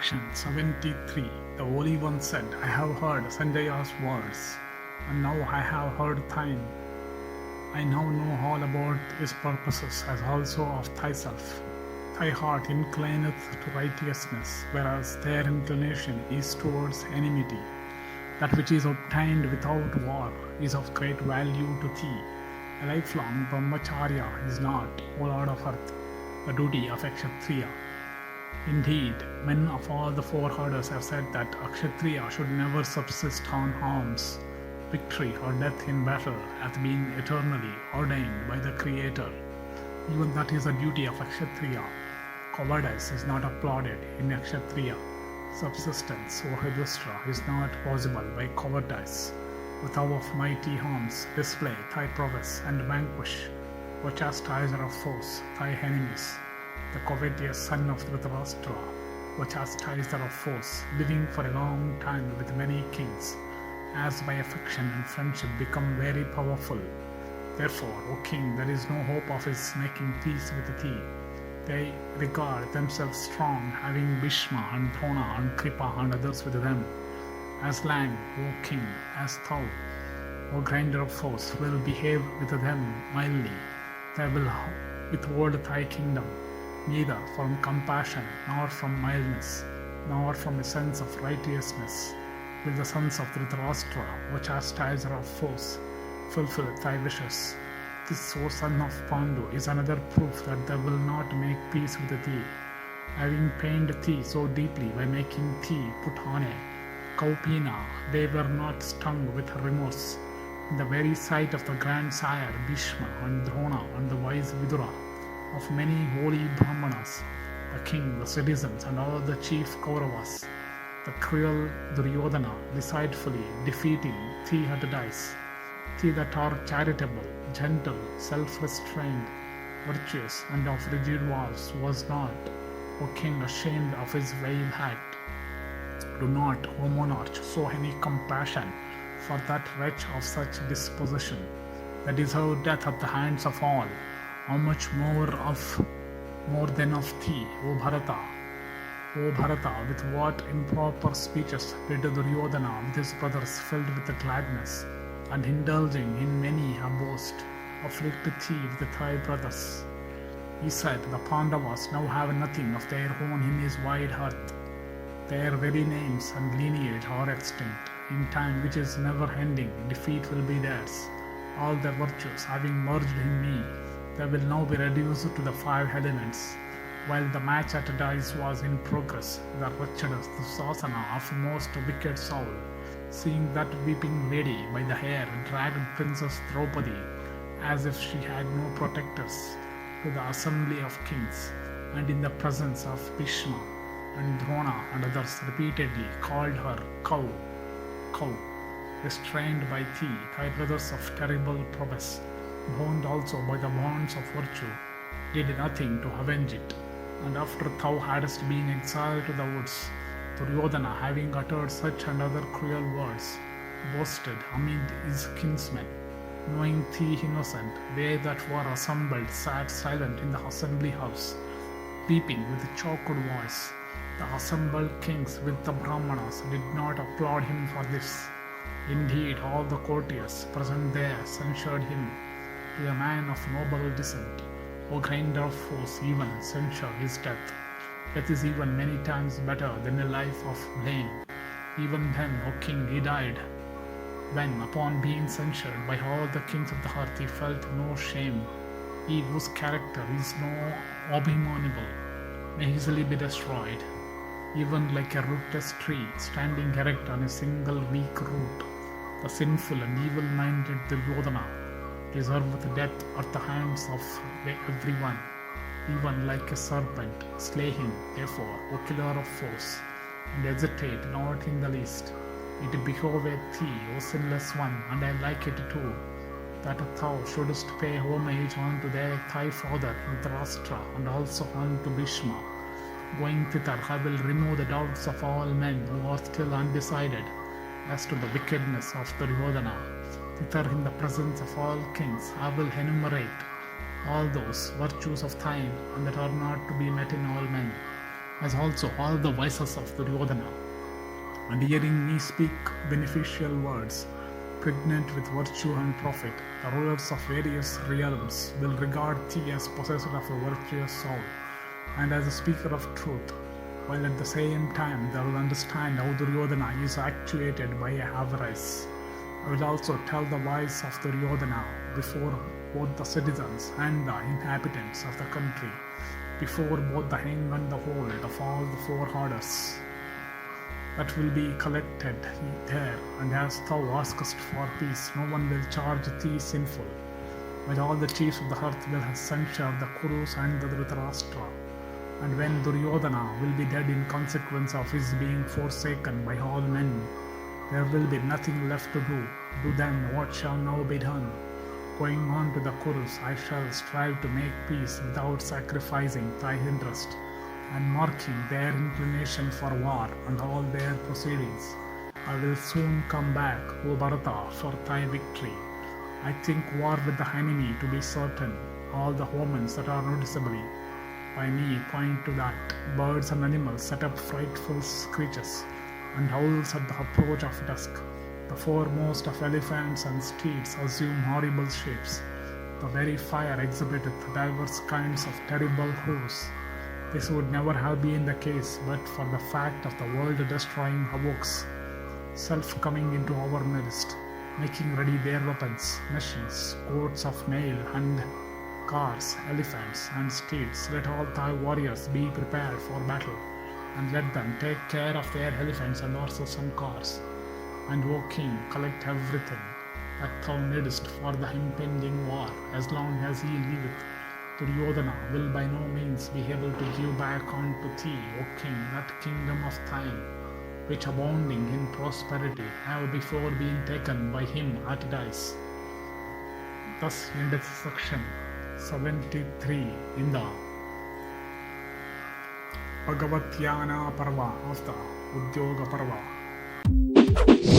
Section 73. The Holy One said, I have heard Sanjaya's words, and now I have heard thine. I now know all about his purposes, as also of thyself. Thy heart inclineth to righteousness, whereas their inclination is towards enmity. That which is obtained without war is of great value to thee. A lifelong Brahmacharya is not, O Lord of earth, the duty of a Kshatriya. Indeed, men of all the four orders have said that a Kshatriya should never subsist on arms. Victory or death in battle hath been eternally ordained by the Creator. Even that is the duty of a Kshatriya. Cowardice is not applauded in a Kshatriya. Subsistence, O Yudhishthira, is not possible by cowardice. With thou of mighty arms display thy prowess and vanquish, O chastiser of foes, thy enemies. The covetous son of Dhritarashtra, O chastiser of foes, living for a long time with many kings, as by affection and friendship become very powerful. Therefore, O king, there is no hope of his making peace with thee. They regard themselves strong, having Bhishma and Drona and Kripa and others with them. As long, O king, as thou, O grinder of foes, will behave with them mildly, they will withhold thy kingdom, neither from compassion, nor from mildness, nor from a sense of righteousness, will the sons of Dhritarashtra, O chastiser of foes, fulfill thy wishes. This, O son of Pandu, is another proof that they will not make peace with thee, having pained thee so deeply by making thee put on a kaupina. They were not stung with remorse in the very sight of the grandsire Bhishma and Drona and the wise Vidura, of many holy Brahmanas, the king, the citizens, and all the chief Kauravas. The cruel Duryodhana deceitfully defeating thee at dice. Thee that are charitable, gentle, self-restrained, virtuous, and of rigid vows, was not, O king, ashamed of his vile act. Do not, O monarch, show any compassion for that wretch of such disposition, that deserved death at the hands of all. How much more than of thee, O Bharata? O Bharata, with what improper speeches did Duryodhana with his brothers filled with gladness, and indulging in many a boast, afflict thee with thy brothers. He said, the Pandavas now have nothing of their own in his wide earth. Their very names and lineage are extinct. In time which is never ending, defeat will be theirs. All their virtues having merged in me, they will now be reduced to the five elements. While the match at dice was in progress, the wretched Dusasana of most wicked soul, seeing that weeping lady by the hair, dragged Princess Draupadi, as if she had no protectors, to the assembly of kings, and in the presence of Bhishma and Drona and others repeatedly called her cow, cow. Restrained by thee, thy brothers of terrible prowess, bound also by the bonds of virtue, did nothing to avenge it. And after thou hadst been exiled to the woods, Duryodhana, having uttered such and other cruel words, boasted amid his kinsmen. Knowing thee innocent, they that were assembled sat silent in the assembly house, weeping with choked voice. The assembled kings with the Brahmanas did not applaud him for this. Indeed, all the courtiers present there censured him. To a man of noble descent, O grinder of foes, even censure his death. Death is even many times better than a life of blame. Even then, O king, he died, when, upon being censured by all the kings of the earth, he felt no shame. He whose character is no abominable may easily be destroyed, even like a rootless tree standing erect on a single weak root. The sinful and evil-minded Duryodhana deserveth death at the hands of everyone, even like a serpent. Slay him, therefore, O killer of foes, and hesitate not in the least. It behoveth thee, O sinless one, and I like it too, that thou shouldest pay homage unto thy father Dhritarashtra, and also unto Bhishma. Going thither, I will remove the doubts of all men who are still undecided as to the wickedness of Duryodhana. Thither, in the presence of all kings, I will enumerate all those virtues of thine, and that are not to be met in all men. as also all the vices of Duryodhana. And hearing me speak beneficial words, pregnant with virtue and profit, the rulers of various realms will regard thee as possessor of a virtuous soul and as a speaker of truth, while at the same time they will understand how Duryodhana is actuated by avarice. I will also tell the wise of Duryodhana before both the citizens and the inhabitants of the country, before both the young and the old of all the four orders that will be collected there, and as thou askest for peace, no one will charge thee sinful, while all the chiefs of the earth will censure the Kurus and the Dhritarashtra. And when Duryodhana will be dead in consequence of his being forsaken by all men, there will be nothing left to do. Do then what shall now be done. Going on to the Kurus, I shall strive to make peace without sacrificing thy interest, and marking their inclination for war and all their proceedings. I will soon come back, O Bharata, for thy victory. I think war with the enemy to be certain. All the omens that are noticeably by me point to that. Birds and animals set up frightful screeches, and howls at the approach of dusk. The foremost of elephants and steeds assume horrible shapes. The very fire exhibiteth divers kinds of terrible hosts. This would never have been the case but for the fact of the world-destroying havocs, self coming into our midst, making ready their weapons, machines, coats of mail, and cars, elephants, and steeds. Let all thy warriors be prepared for battle, and let them take care of their elephants and horses and cars. And O king, collect everything that thou needest for the impending war, as long as he liveth. Duryodhana will by no means be able to give back unto thee, O king, that kingdom of thine, which abounding in prosperity have before been taken by him at dice. Thus endeth section 73 in the Bhagavat Yana Parva of the Udyoga Parva.